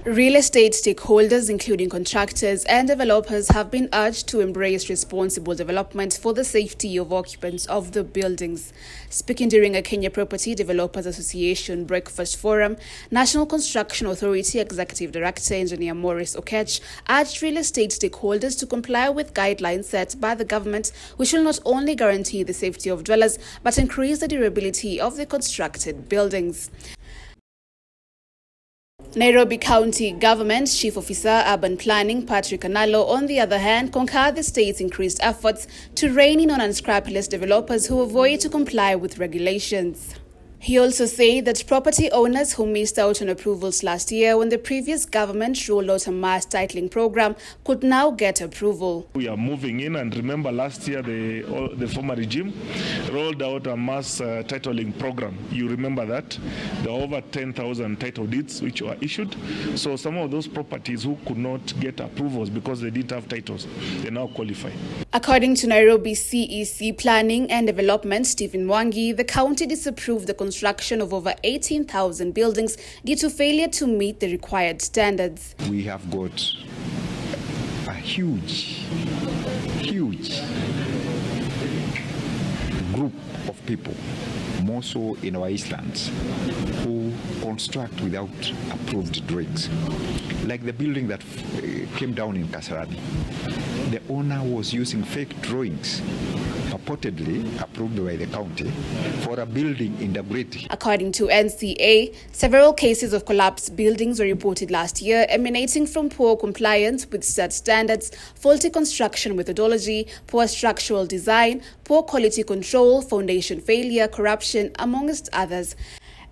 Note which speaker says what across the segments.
Speaker 1: Real estate stakeholders, including contractors and developers, have been urged to embrace responsible development for the safety of occupants of the buildings. Speaking during a Kenya Property Developers Association breakfast forum, National Construction Authority Executive Director Engineer Maurice Okech urged real estate stakeholders to comply with guidelines set by the government, which will not only guarantee the safety of dwellers but increase the durability of the constructed buildings. Nairobi County Government Chief Officer Urban Planning Patrick Analo, on the other hand, concurred the state's increased efforts to rein in on unscrupulous developers who avoid to comply with regulations. He also said that property owners who missed out on approvals last year when the previous government rolled out a mass titling program could now get approval.
Speaker 2: We are moving in, and remember last year the former regime rolled out a mass titling program. You remember that? There were over 10,000 title deeds which were issued. So some of those properties who could not get approvals because they didn't have titles, they now qualify. According
Speaker 1: to Nairobi CEC Planning and Development Stephen Mwangi, the county disapproved the construction of over 18,000 buildings due to failure to meet the required standards.
Speaker 3: We have got a huge group of people, more so in our islands, who construct without approved drawings. Like the building that came down in Kasarani, the owner was using fake drawings, purportedly approved by the county, for a building in Dabreti.
Speaker 1: According to NCA, several cases of collapsed buildings were reported last year, emanating from poor compliance with set standards, faulty construction methodology, poor structural design, poor quality control, foundation failure, corruption, amongst others.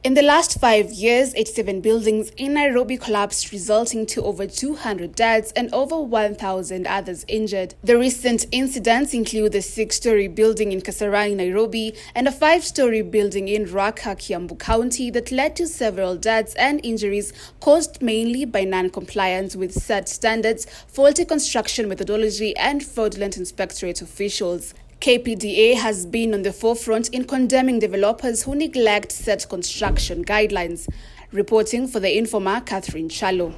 Speaker 1: In the last 5 years, 87 buildings in Nairobi collapsed, resulting to over 200 deaths and over 1,000 others injured. The recent incidents include the 6-story building in Kasarani, Nairobi, and a 5-story building in Ruaka, Kiambu County that led to several deaths and injuries caused mainly by non-compliance with set standards, faulty construction methodology, and fraudulent inspectorate officials. KPDA has been on the forefront in condemning developers who neglect set construction guidelines. Reporting for the Informer, Catherine Chalo.